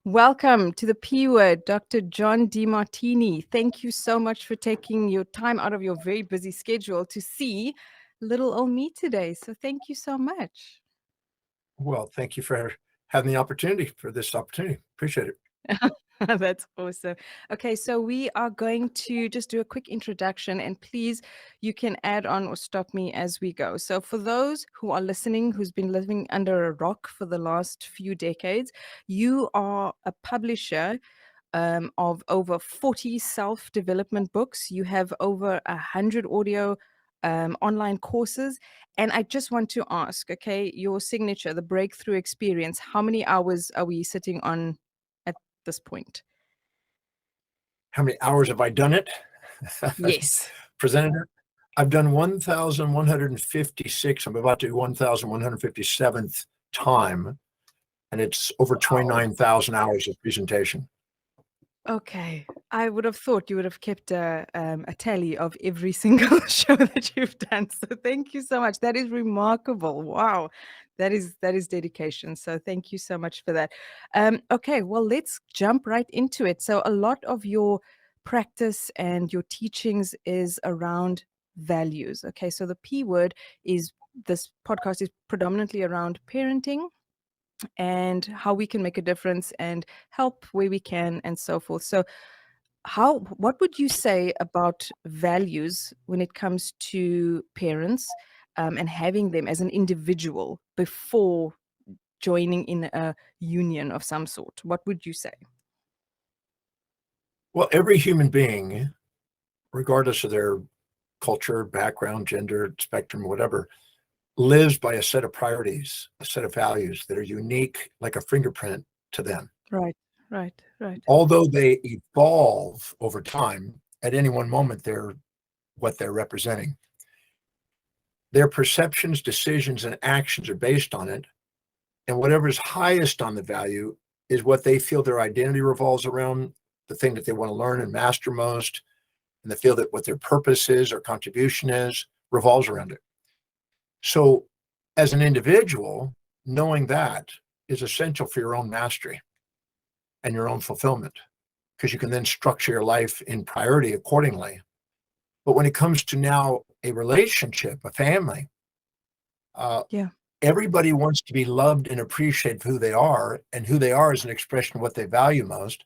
Welcome to the P Word, Dr. John Demartini. Thank you so much for taking your time out of your very busy schedule to see little old me today. So thank you so much. Well, thank you for having the opportunity for this opportunity. Appreciate it. That's awesome. Okay, so we are going to just do a quick introduction, and please, you can add on or stop me as we go. So for those who are listening, who's been living under a rock for the last few decades, you are a publisher of over 40 self-development books. You have over 100 audio online courses. And I just want to ask, okay, your signature, the breakthrough experience, how many hours are we sitting on at this point? How many hours have I done it? Yes. Presented it? I've done 1,156. I'm about to do 1,157th time, and it's over 29,000 hours of presentation. Okay. I would have thought you would have kept a tally of every single show that you've done. So thank you so much. That is remarkable. Wow. That is dedication. So thank you so much for that. Okay, well, let's jump right into it. So a lot of your practice and your teachings is around values. Okay, so the P word is, this podcast is predominantly around parenting and how we can make a difference and help where we can and so forth. So what would you say about values when it comes to parents and having them as an individual before joining in a union of some sort? What would you say? Well, every human being, regardless of their culture, background, gender, spectrum, whatever, lives by a set of priorities, a set of values that are unique, like a fingerprint to them. Right. Although they evolve over time, at any one moment, they're what they're representing. Their perceptions, decisions, and actions are based on it. And whatever is highest on the value is what they feel their identity revolves around, the thing that they want to learn and master most, and they feel that what their purpose is or contribution is revolves around it. So as an individual, knowing that is essential for your own mastery and your own fulfillment, because you can then structure your life in priority accordingly. But when it comes to now a relationship, a family, everybody wants to be loved and appreciated for who they are, and who they are is an expression of what they value most.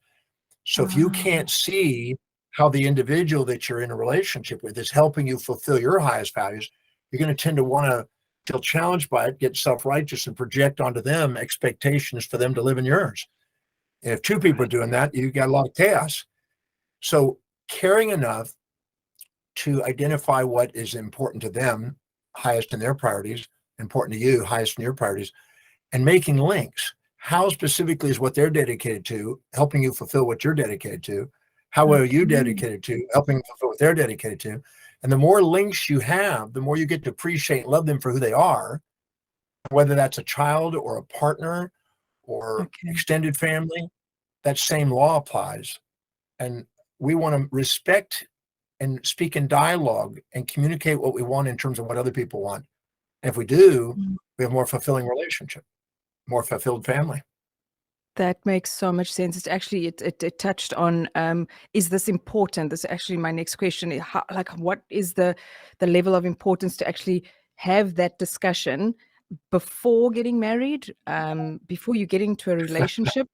So if you can't see how the individual that you're in a relationship with is helping you fulfill your highest values, you're going to tend to want to feel challenged by it, get self-righteous, and project onto them expectations for them to live in yours. And if two people are doing that, you got a lot of chaos. So caring enough to identify what is important to them, highest in their priorities, important to you, highest in your priorities, and making links. How specifically is what they're dedicated to helping you fulfill what you're dedicated to? How are you dedicated to helping fulfill what they're dedicated to? And the more links you have, the more you get to appreciate and love them for who they are, whether that's a child or a partner or extended family. That same law applies. And we want to respect and speak in dialogue and communicate what we want in terms of what other people want. And if we do, we have more fulfilling relationship, more fulfilled family. That makes so much sense. It's actually, it touched on, is this important? This is actually my next question. What is the level of importance to actually have that discussion before getting married, before you get into a relationship?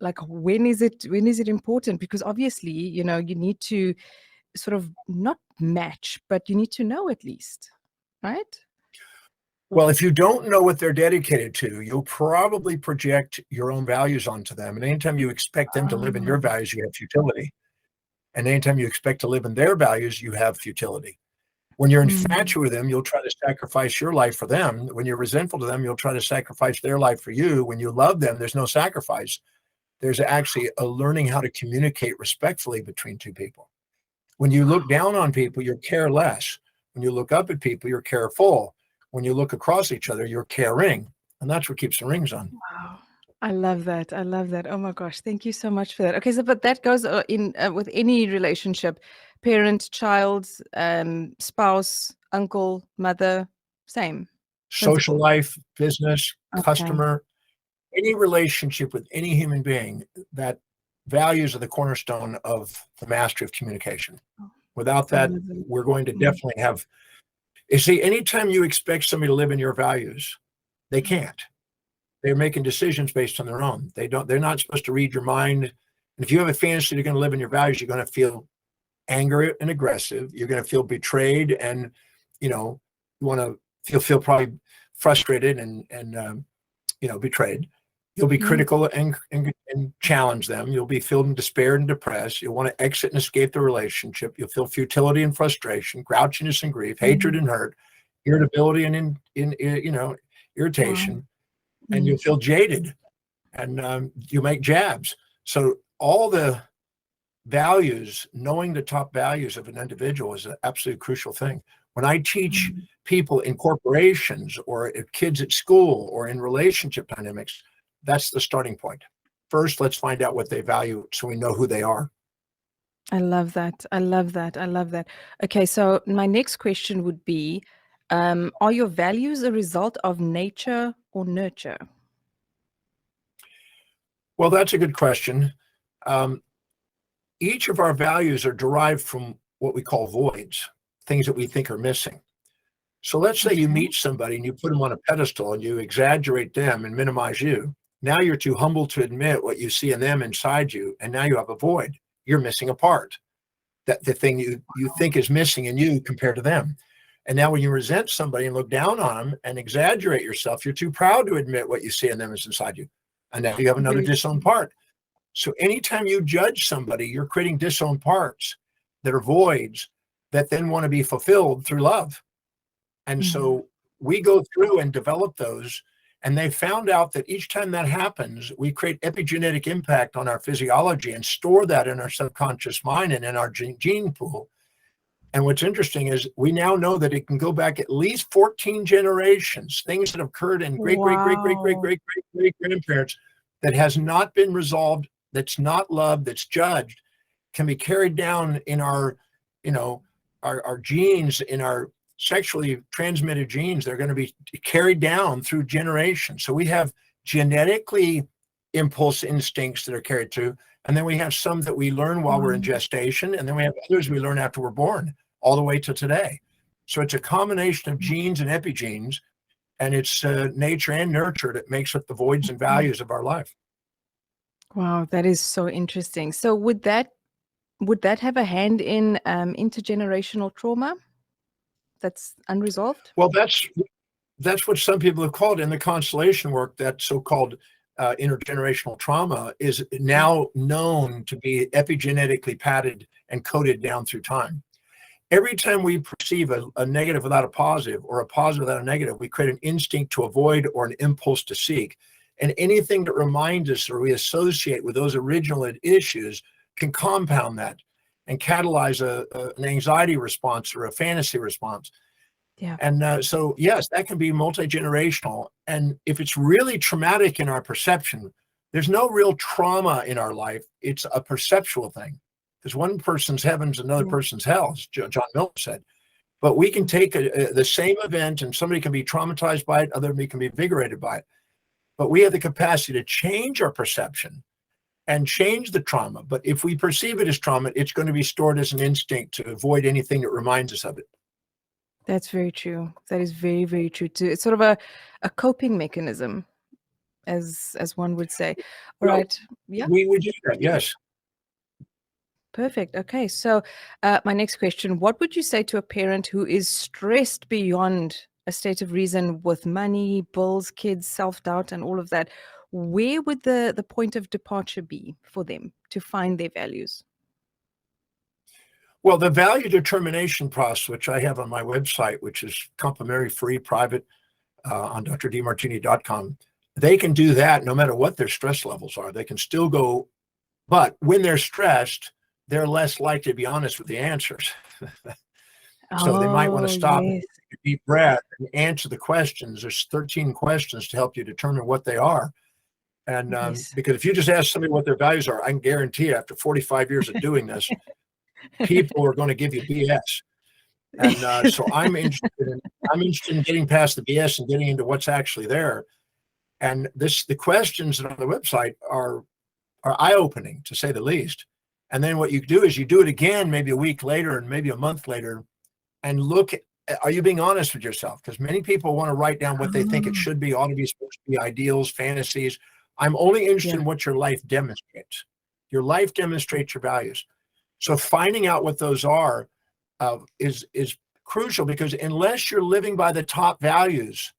Like, when is it important? Because obviously, you need to sort of not match, but you need to know at least, right? Well, if you don't know what they're dedicated to, you'll probably project your own values onto them. And anytime you expect them to live in your values, you have futility. And anytime you expect to live in their values, you have futility. When you're infatuated with them, you'll try to sacrifice your life for them. When you're resentful to them, you'll try to sacrifice their life for you. When you love them, there's no sacrifice. There's actually a learning how to communicate respectfully between two people. When you look down on people, you're careless. When you look up at people, you're careful. When you look across each other, you're caring. And that's what keeps the rings on. Wow. I love that. Oh my gosh. Thank you so much for that. Okay. So, but that goes in with any relationship, parent, child, spouse, uncle, mother, same Social principle. life, business, customer, any relationship with any human being, that values are the cornerstone of the mastery of communication. Without I that, love it. we're going to definitely have, you see, anytime you expect somebody to live in your values, they can't. They're making decisions based on their own. They're not supposed to read your mind. And if you have a fantasy they're going to live in your values, you're going to feel angry and aggressive. You're going to feel betrayed, and you want to feel probably frustrated and betrayed. You'll be critical and challenge them. You'll be feeling despair and depressed. You'll want to exit and escape the relationship. You'll feel futility and frustration, grouchiness and grief, hatred and hurt, irritability and irritation, Wow. and you'll feel jaded, and you make jabs. So all the values, knowing the top values of an individual is an absolutely crucial thing. When I teach people in corporations or kids at school or in relationship dynamics, that's the starting point. First, let's find out what they value so we know who they are. I love that. I love that. I love that. Okay, so my next question would be, are your values a result of nature or nurture? Well, that's a good question. Each of our values are derived from what we call voids, things that we think are missing. So let's say you meet somebody and you put them on a pedestal and you exaggerate them and minimize you. Now you're too humble to admit what you see in them inside you, and now you have a void. You're missing a part, that the thing you think is missing in you compared to them. And now when you resent somebody and look down on them and exaggerate yourself, you're too proud to admit what you see in them is inside you. And now you have another disowned part. So anytime you judge somebody, you're creating disowned parts that are voids that then want to be fulfilled through love. And so we go through and develop those, and they found out that each time that happens, we create epigenetic impact on our physiology and store that in our subconscious mind and in our gene pool. And what's interesting is we now know that it can go back at least 14 generations, things that have occurred in great grandparents that has not been resolved, that's not loved, that's judged, can be carried down in our genes, in our sexually transmitted genes. They're going to be carried down through generations. So we have genetically impulse instincts that are carried through, and then we have some that we learn while we're in gestation, and then we have others we learn after we're born, all the way to today. So it's a combination of genes and epigenes, and it's nature and nurture that makes up the voids and values of our life. Wow, that is so interesting. So would that have a hand in intergenerational trauma that's unresolved? Well, that's what some people have called in the constellation work. That so-called intergenerational trauma is now known to be epigenetically padded and coded down through time. Every time we perceive a negative without a positive, or a positive without a negative, we create an instinct to avoid or an impulse to seek. And anything that reminds us or we associate with those original issues can compound that and catalyze an anxiety response or a fantasy response. Yeah. And so, yes, that can be multi-generational. And if it's really traumatic in our perception, there's no real trauma in our life. It's a perceptual thing. Because one person's heaven's another person's hell, as John Milton said. But we can take the same event, and somebody can be traumatized by it, other can be invigorated by it. But we have the capacity to change our perception and change the trauma. But if we perceive it as trauma, it's going to be stored as an instinct to avoid anything that reminds us of it. That's very true. That is very, very true too. It's sort of a coping mechanism, as one would say. All right. Yeah. We would do that, yes. Perfect. Okay. So my next question, what would you say to a parent who is stressed beyond a state of reason with money, bills, kids, self-doubt, and all of that? Where would the point of departure be for them to find their values? Well, the value determination process, which I have on my website, which is complimentary, free, private, on drdemartini.com, they can do that no matter what their stress levels are. They can still go, but when they're stressed, they're less likely to be honest with the answers. So they might want to stop, yes. take a deep breath, and answer the questions. There's 13 questions to help you determine what they are. And Yes. because if you just ask somebody what their values are, I can guarantee after 45 years of doing this, people are going to give you BS. And so I'm interested in getting past the BS and getting into what's actually there. And the questions on the website are eye-opening, to say the least. And then what you do is you do it again, maybe a week later and maybe a month later, and look, are you being honest with yourself? Because many people want to write down what they think it Oh, should be, ought to be, supposed to be, ideals, fantasies. I'm only interested yeah. in what your life demonstrates. Your life demonstrates your values. So finding out what those are is crucial, because unless you're living by the top values,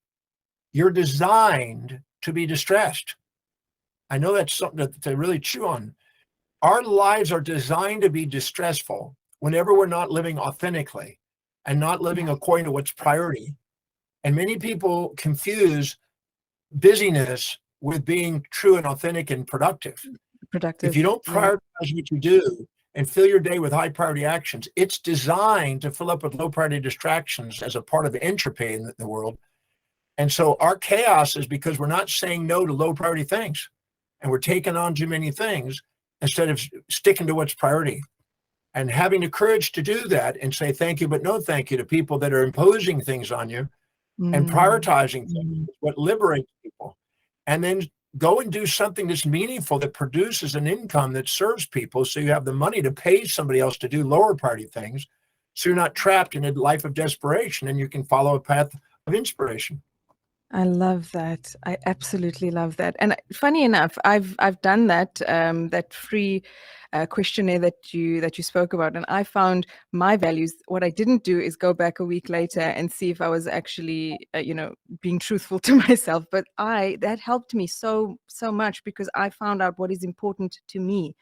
you're designed to be distressed. I know that's something that they really chew on. Our lives are designed to be distressful whenever we're not living authentically and not living Yeah. according to what's priority. And many people confuse busyness with being true and authentic and productive. If you Productive. don't Yeah. prioritize what you do and fill your day with high priority actions, it's designed to fill up with low priority distractions as a part of entropy in the world. And so our chaos is because we're not saying no to low priority things, and we're taking on too many things instead of sticking to what's priority. And having the courage to do that and say thank you, but no thank you to people that are imposing things on you, and Mm, prioritizing things mm. is what liberates people. And then go and do something that's meaningful, that produces an income that serves people, so you have the money to pay somebody else to do lower priority things, so you're not trapped in a life of desperation, and you can follow a path of inspiration. I love that. I absolutely love that. And funny enough, I've done that that free questionnaire that you spoke about, and I found my values. What I didn't do is go back a week later and see if I was actually being truthful to myself. But that helped me so much, because I found out what is important to me.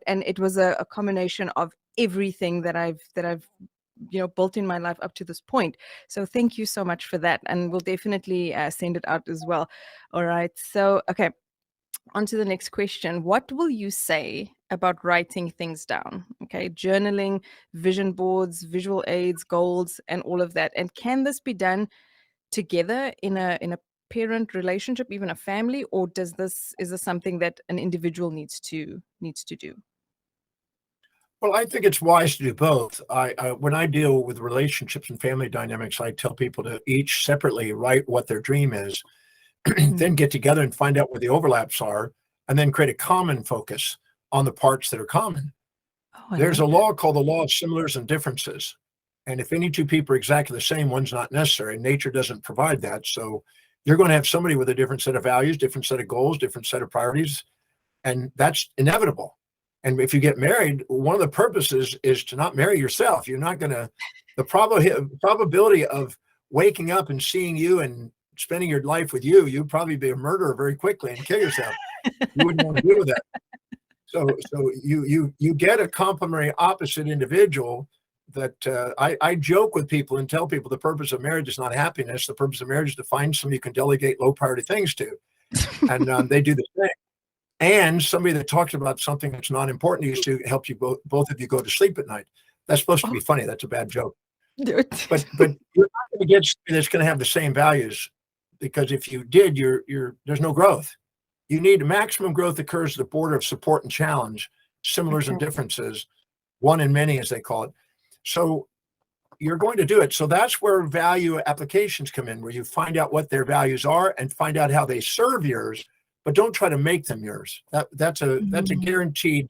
And it was a combination of everything that I've built in my life up to this point. So thank you so much for that, and we'll definitely send it out as well. All right, so okay, on to the next question. What will you say about writing things down? Okay, journaling, vision boards, visual aids, goals, and all of that. And can this be done together in a parent relationship, even a family, or is this something that an individual needs to do? Well, I think it's wise to do both. When I deal with relationships and family dynamics, I tell people to each separately write what their dream is, then Mm. get together and find out where the overlaps are, and then create a common focus on the parts that are common. Oh, I There's love a that. law called the law of similars and differences. And if any two people are exactly the same, one's not necessary. Nature doesn't provide that. So you're going to have somebody with a different set of values, different set of goals, different set of priorities, and that's inevitable. And if you get married, one of the purposes is to not marry yourself. You're not going to, the probability of waking up and seeing you and spending your life with you, you'd probably be a murderer very quickly and kill yourself. You wouldn't want to deal with that. So you get a complementary opposite individual that I joke with people and tell people the purpose of marriage is not happiness. The purpose of marriage is to find somebody you can delegate low priority things to. And they do the same. And somebody that talks about something that's not important to you to help you both of you go to sleep at night. That's supposed to be Oh, funny. That's a bad joke. dude. But you're not going to get somebody that's going to have the same values, because if you did, there's no growth. You need maximum growth occurs at the border of support and challenge, similars Okay. and differences, one in many, as they call it. So you're going to do it. So that's where value applications come in, where you find out what their values are and find out how they serve yours, but don't try to make them yours. That's a Mm. guaranteed,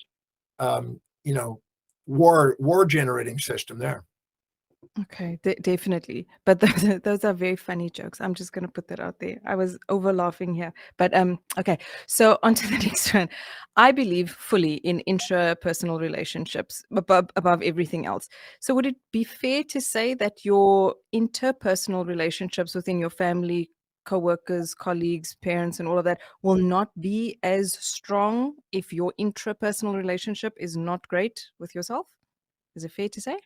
um, you know, war generating system there. Okay, definitely. But those are very funny jokes. I'm just going to put that out there. I was over laughing here. But okay, so on to the next one. I believe fully in intrapersonal relationships above everything else. So would it be fair to say that your interpersonal relationships within your family, co-workers, colleagues, parents, and all of that will not be as strong if your intrapersonal relationship is not great with yourself? Is it fair to say?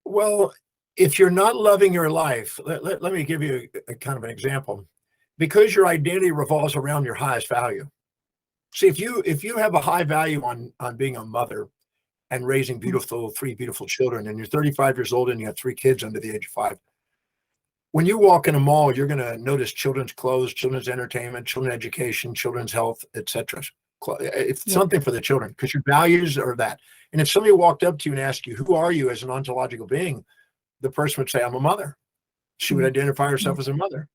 Well, if you're not loving your life, let me give you a kind of an example. Because your identity revolves around your highest value. See, if you have a high value on being a mother and raising Mm. three beautiful children, and you're 35 years old and you have three kids under the age of 5, when you walk in a mall, you're going to notice children's clothes, children's entertainment, children's education, children's health, etc. It's Yeah. something for the children, because your values are that. And if somebody walked up to you and asked you, who are you as an ontological being? The person would say, I'm a mother. She would Mm. identify Yeah. herself as a mother.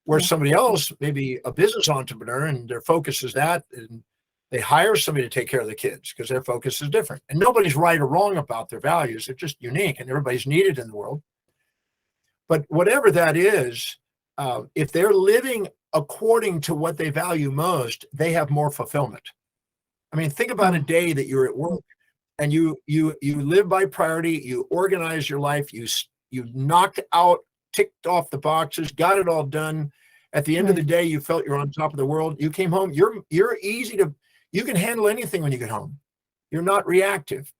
Where somebody else, maybe a business entrepreneur, and their focus is that, and they hire somebody to take care of the kids because their focus is different. And nobody's right or wrong about their values. They're just unique, and everybody's needed in the world. But whatever that is, if they're living according to what they value most, they have more fulfillment. I mean, think about a day that you're at work and you live by priority, you organize your life, you knocked out, ticked off the boxes, got it all done. At the end of the day, you felt you're on top of the world. You came home, you're easy to, you can handle anything when you get home. You're not reactive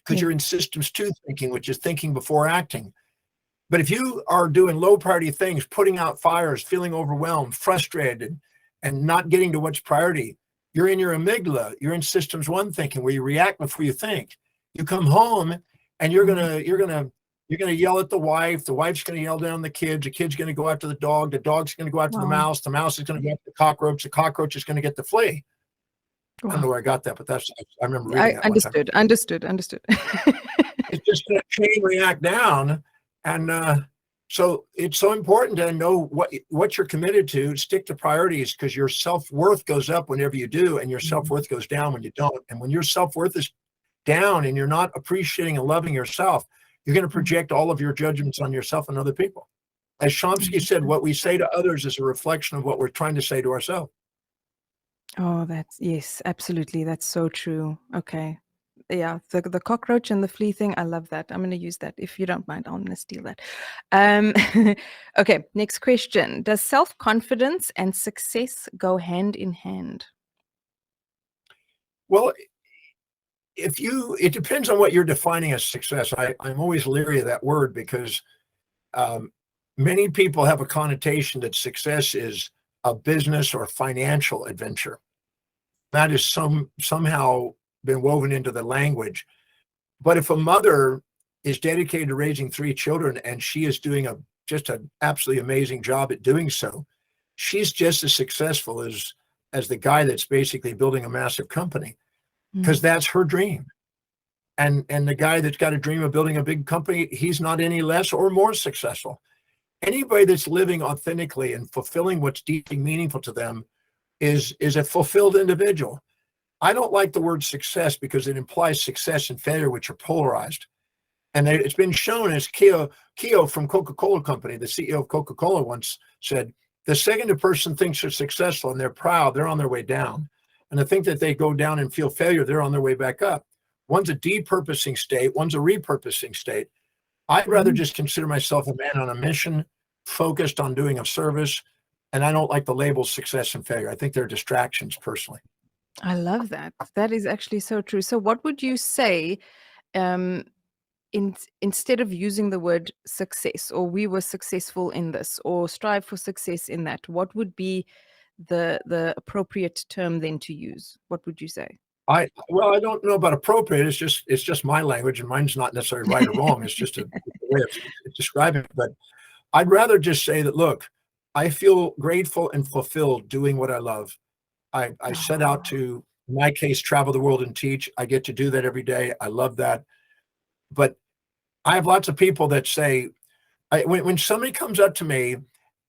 because you're in systems two thinking, which is thinking before acting. But if you are doing low priority things, putting out fires, feeling overwhelmed, frustrated, and not getting to what's priority, you're in your amygdala. You're in systems one thinking, where you react before you think. You come home and you're gonna yell at the wife. The wife's gonna yell down the kid's gonna go after the dog's gonna go after the mouse is gonna go after the cockroach is gonna get the flea. I don't know where I got that, but I remember reading that. Understood. It's just gonna chain react down. And so it's so important to know what you're committed to, stick to priorities, because your self-worth goes up whenever you do, and your self-worth goes down when you don't. And when your self-worth is down and you're not appreciating and loving yourself, you're going to project all of your judgments on yourself and other people. As Chomsky said, what we say to others is a reflection of what we're trying to say to ourselves. Oh, yes, absolutely. That's so true. Okay. Yeah, the cockroach and the flea thing, I love that. I'm going to use that. If you don't mind, I'm going to steal that. Okay, next question. Does self-confidence and success go hand in hand? Well, it depends on what you're defining as success. I'm always leery of that word because many people have a connotation that success is a business or financial adventure. That is somehow been woven into the language. But if a mother is dedicated to raising 3 children and she is doing just an absolutely amazing job at doing so, she's just as successful as the guy that's basically building a massive company, because that's her dream. And the guy that's got a dream of building a big company, he's not any less or more successful. Anybody that's living authentically and fulfilling what's deeply meaningful to them is a fulfilled individual. I don't like the word success because it implies success and failure, which are polarized. And it's been shown, as Keogh from Coca-Cola Company, the CEO of Coca-Cola, once said, the second a person thinks they're successful and they're proud, they're on their way down. And the think that they go down and feel failure, they're on their way back up. One's a depurposing state, one's a repurposing state. I'd rather just consider myself a man on a mission, focused on doing a service. And I don't like the labels success and failure. I think they're distractions personally. I love that. That is actually so true. So what would you say instead of using the word success, or we were successful in this, or strive for success in that, what would be the appropriate term then to use? What would you say? I don't know about appropriate. It's just my language, and mine's not necessarily right or wrong. It's just a way of describing it. But I'd rather just say that, look, I feel grateful and fulfilled doing what I love. I set out to, in my case, travel the world and teach. I get to do that every day. I love that. But I have lots of people that say, when somebody comes up to me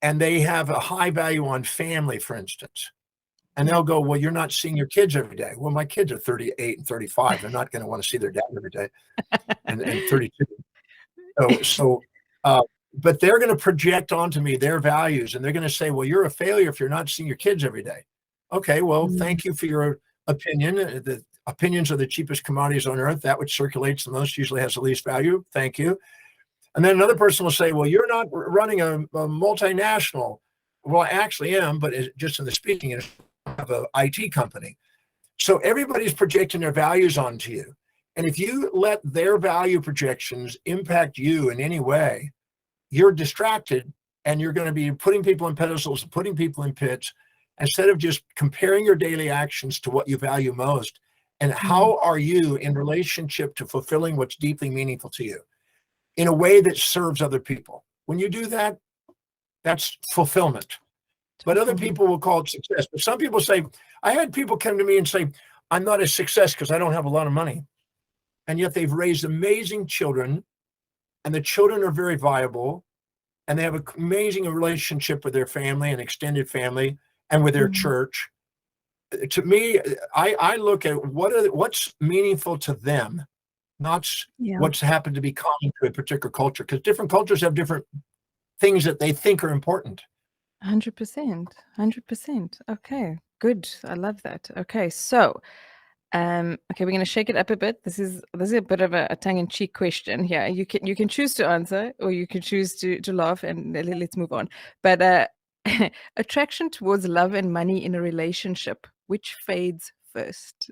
and they have a high value on family, for instance, and they'll go, well, you're not seeing your kids every day. Well, my kids are 38 and 35. They're not going to want to see their dad every day, and 32. But they're going to project onto me their values, and they're going to say, well, you're a failure if you're not seeing your kids every day. Okay, well, thank you for your opinion. The opinions are the cheapest commodities on earth. That which circulates the most usually has the least value. Thank you. And then another person will say, well, you're not running a multinational. Well, I actually am, but just in the speaking, I have an IT company. So everybody's projecting their values onto you. And if you let their value projections impact you in any way, you're distracted, and you're going to be putting people in pedestals, putting people in pits, instead of just comparing your daily actions to what you value most. And how are you in relationship to fulfilling what's deeply meaningful to you in a way that serves other people? When you do that, that's fulfillment. But other people will call it success. But some people say, I had people come to me and say, I'm not a success because I don't have a lot of money. And yet they've raised amazing children, and the children are very viable. and they have an amazing relationship with their family and extended family and with their church. To me, I look at what's meaningful to them, not what's happened to be common to a particular culture, because different cultures have different things that they think are important. 100%. 100%. Okay, good. I love that. Okay, so okay, we're going to shake it up a bit. This is a bit of a tongue-in-cheek question here. You can choose to answer, or you can choose to laugh, and let's move on. But attraction towards love and money in a relationship, which fades first?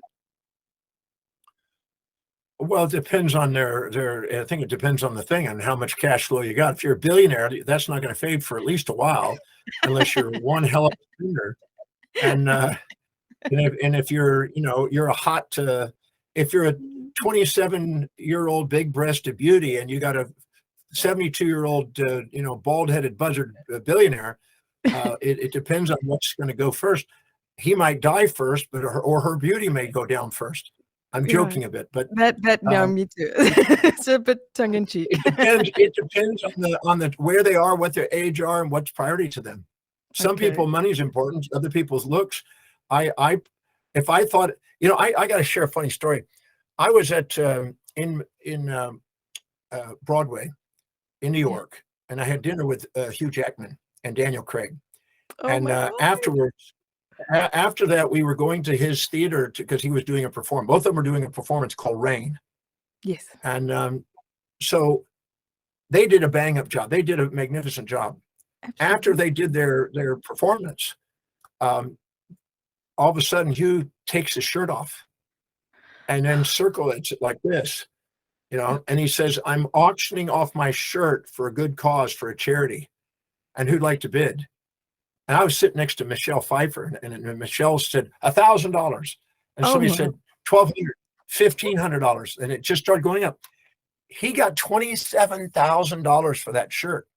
Well, it depends on I think it depends on the thing and how much cash flow you got. If you're a billionaire, that's not going to fade for at least a while, unless you're one hell of a spender. And if you're, you're a hot, if you're a 27-year-old big-breasted beauty and you got a 72-year-old, bald-headed buzzard billionaire, it depends on what's going to go first. He might die first, but her beauty may go down first. I'm joking a bit, but no, me too. It's a bit tongue in cheek. It depends on the where they are, what their age are, and what's priority to them. Some people, money is important. Other people's looks. If I thought, I got to share a funny story. I was at in Broadway in New York, and I had dinner with Hugh Jackman and Daniel Craig. And afterwards, after that, we were going to his theater because he was doing a performance. Both of them were doing a performance called Rain. Yes. And so they did a bang-up job. They did a magnificent job. Absolutely. After they did their performance, all of a sudden, Hugh takes his shirt off and then circulates it like this, and he says, "I'm auctioning off my shirt for a good cause, for a charity. And who'd like to bid?" And I was sitting next to Michelle Pfeiffer, and Michelle said $1,000. And somebody said $1,200, $1,500, and it just started going up. He got $27,000 for that shirt.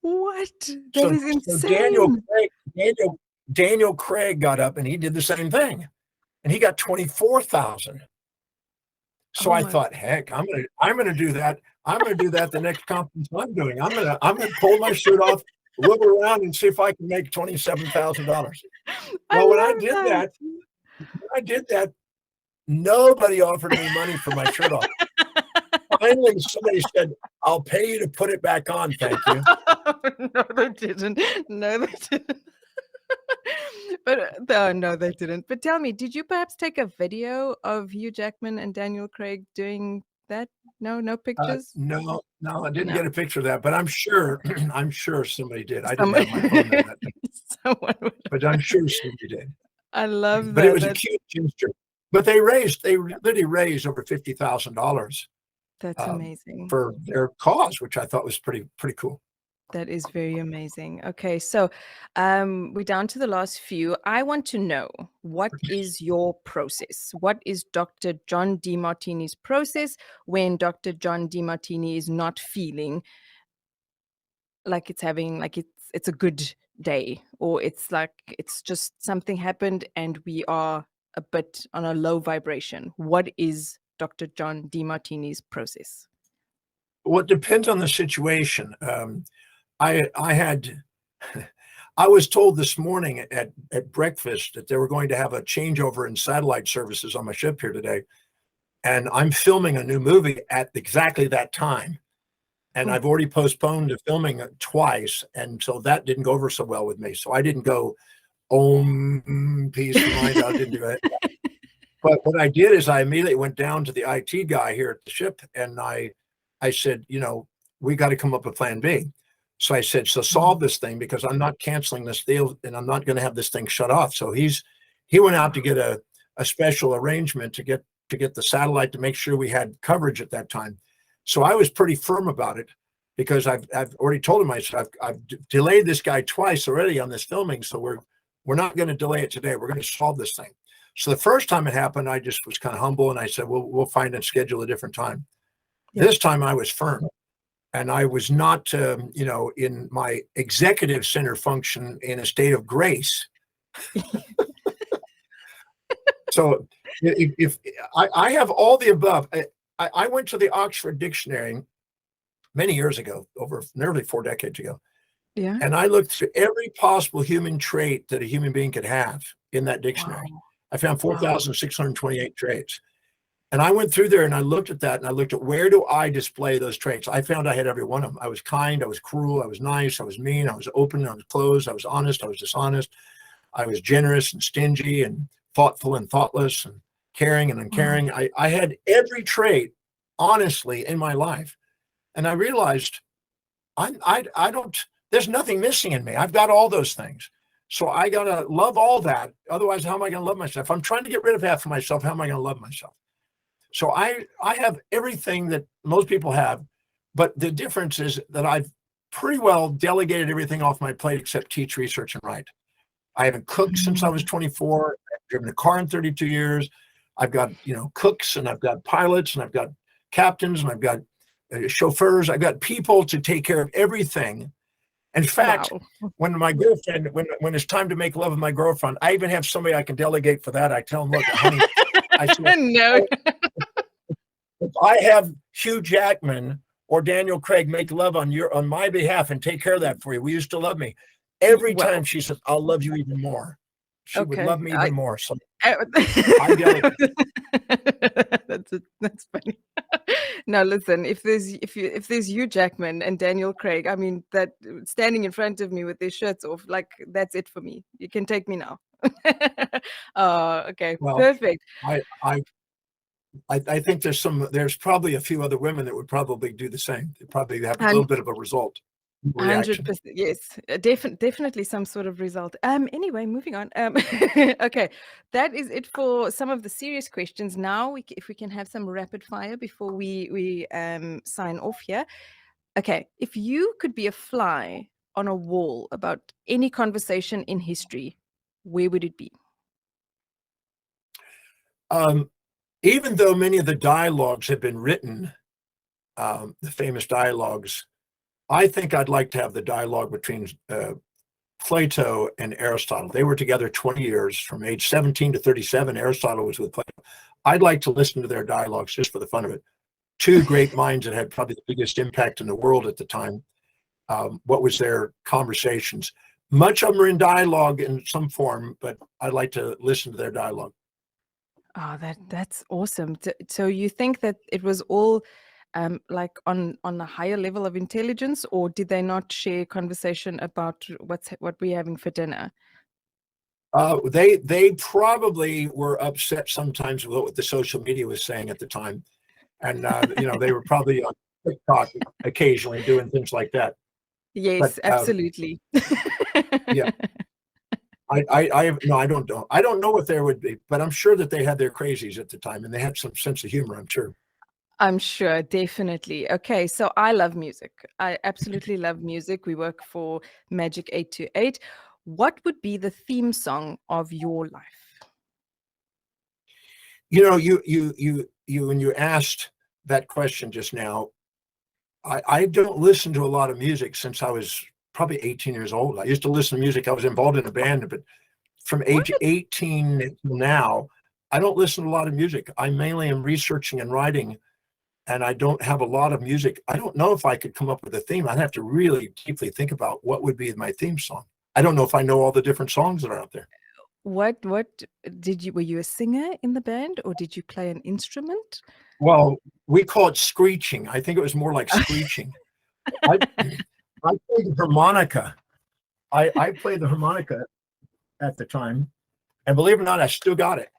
What? That is insane. So Daniel Craig got up and he did the same thing, and he got $24,000. So I thought, heck, I'm gonna do that. I'm gonna do that the next conference I'm doing. I'm gonna pull my shirt off, look around, and see if I can make $27,000. Well, when I did that, nobody offered me money for my shirt off. Finally, somebody said, "I'll pay you to put it back on, thank you." No, they didn't. No, they didn't. But no, they didn't. But tell me, did you perhaps take a video of Hugh Jackman and Daniel Craig doing that? No pictures? No, I didn't get a picture of that, but I'm sure somebody did. I didn't have my phone there that day. But I'm sure somebody did. I love that. But it was a cute gesture. But they literally raised over $50,000. That's amazing. For their cause, which I thought was pretty cool. That is very amazing. Okay, so we're down to the last few. I want to know, what is your process? What is Dr. John Demartini's process when Dr. John Demartini is not feeling like it's a good day, or it's like it's just something happened and we are a bit on a low vibration? What is Dr. John Demartini's process? Well, it depends on the situation. I was told this morning at breakfast that they were going to have a changeover in satellite services on my ship here today. And I'm filming a new movie at exactly that time. And I've already postponed the filming twice. And so that didn't go over so well with me. So I didn't go, peace of mind. I didn't do it. But what I did is I immediately went down to the IT guy here at the ship. And I said, we got to come up with plan B. So I said, so solve this thing, because I'm not canceling this deal and I'm not going to have this thing shut off. So he went out to get a special arrangement to get the satellite to make sure we had coverage at that time. So I was pretty firm about it, because I've already told him, I've delayed this guy twice already on this filming. So we're not going to delay it today. We're going to solve this thing. So the first time it happened, I just was kind of humble and I said, we'll find and schedule a different time. Yeah. This time I was firm. And I was not, in my executive center function in a state of grace. So if I have all the above, I went to the Oxford Dictionary many years ago, over nearly 4 decades ago. Yeah. And I looked through every possible human trait that a human being could have in that dictionary. Wow. I found Wow. 4,628 traits. And I went through there and I looked at that and I looked at where do I display those traits? I found I had every one of them. I was kind, I was cruel, I was nice, I was mean, I was open, I was closed, I was honest, I was dishonest, I was generous and stingy and thoughtful and thoughtless and caring and uncaring. I had every trait, honestly, in my life. And I realized I don't, there's nothing missing in me. I've got all those things. So I got to love all that. Otherwise, how am I going to love myself? If I'm trying to get rid of half of myself, how am I going to love myself? So I have everything that most people have, but the difference is that I've pretty well delegated everything off my plate except teach, research, and write. I haven't cooked since I was 24. I've driven a car in 32 years. I've got, cooks, and I've got pilots, and I've got captains, and I've got chauffeurs. I've got people to take care of everything. In fact, when my girlfriend, when it's time to make love with my girlfriend, I even have somebody I can delegate for that. I tell them, look, honey, I said, No. if I have Hugh Jackman or Daniel Craig make love on my behalf and take care of that for you, will you still love me? Every time she says, I'll love you even more. She would love me even more. So I delegate. That's funny. Now listen, if there's Hugh Jackman and Daniel Craig, I mean, that standing in front of me with their shirts off, like, that's it for me. You can take me now. Okay, Well, perfect. I think there's probably a few other women that would probably do the same. They probably have a little bit of a result. 100%. Yes, definitely some sort of result. Anyway, moving on. Okay, that is it for some of the serious questions. Now, if we can have some rapid fire before we sign off here. Okay, if you could be a fly on a wall about any conversation in history, where would it be? Even though many of the dialogues have been written, the famous dialogues, I think I'd like to have the dialogue between Plato and Aristotle. They were together 20 years, from age 17 to 37. Aristotle was with Plato. I'd like to listen to their dialogues just for the fun of it. Two great minds that had probably the biggest impact in the world at the time. What was their conversations? Much of them are in dialogue in some form, but I'd like to listen to their dialogue. Oh, that's awesome. So you think that it was all like on a higher level of intelligence, or did they not share conversation about what we're having for dinner? They probably were upset sometimes with what the social media was saying at the time, and they were probably on TikTok occasionally doing things like that. Yes, But absolutely. yeah, I don't know. I don't know what there would be, but I'm sure that they had their crazies at the time, and they had some sense of humor, I'm sure. I'm sure, definitely. Okay, so I love music. I absolutely love music. We work for Magic828. What would be the theme song of your life? When you asked that question just now, I don't listen to a lot of music since I was probably 18 years old. I used to listen to music. I was involved in a band, but from age 18 to now, I don't listen to a lot of music. I mainly am researching and writing, and I don't have a lot of music. I don't know if I could come up with a theme. I'd have to really deeply think about what would be my theme song. I don't know if I know all the different songs that are out there. What were you a singer in the band, or did you play an instrument? Well, we call it screeching. I think it was more like screeching. I played the harmonica. I played the harmonica at the time, and believe it or not, I still got it.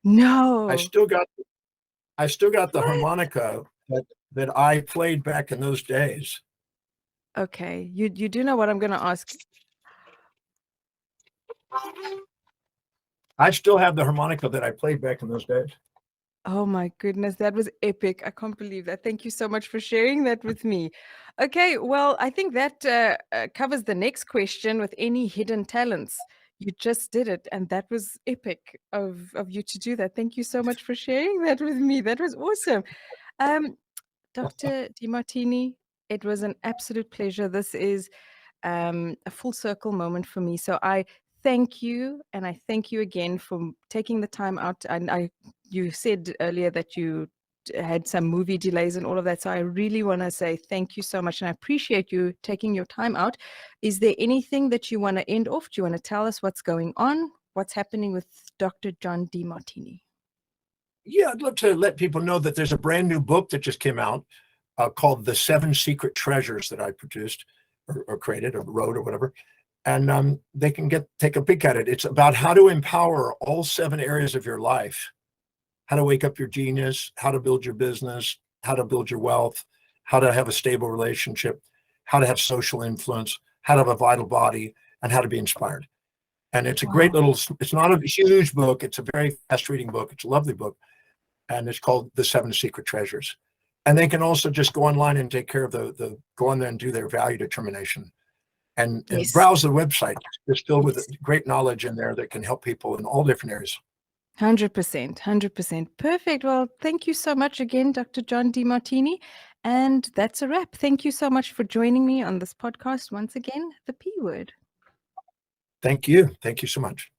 No. I still got the What? harmonica that I played back in those days. Okay, you do know what I'm going to ask. I still have the harmonica that I played back in those days. Oh my goodness, that was epic. I can't believe that. Thank you so much for sharing that with me. Okay, well, I think that covers the next question with any hidden talents. You just did it, and that was epic of you to do that. Thank you so much for sharing that with me. That was awesome. Dr. Demartini, it was an absolute pleasure. This is a full circle moment for me. So I thank you, and I thank you again for taking the time out. And you said earlier that you had some movie delays and all of that. So I really want to say thank you so much. And I appreciate you taking your time out. Is there anything that you want to end off? Do you want to tell us what's going on? What's happening with Dr. John Demartini? Yeah, I'd love to let people know that there's a brand new book that just came out called The 7 Secret Treasures that I produced or created or wrote or whatever. And they can take a peek at it. It's about how to empower all 7 areas of your life, how to wake up your genius, how to build your business, how to build your wealth, how to have a stable relationship, how to have social influence, how to have a vital body, and how to be inspired. And it's a great little, it's not a huge book. It's a very fast reading book. It's a lovely book. And it's called The 7 Secret Treasures. And they can also just go online and take care of go on there and do their value determination and browse the website. It's filled with great knowledge in there that can help people in all different areas. 100%, 100%. Perfect. Well, thank you so much again, Dr. John Demartini. And that's a wrap. Thank you so much for joining me on this podcast once again, The P Word. Thank you. Thank you so much.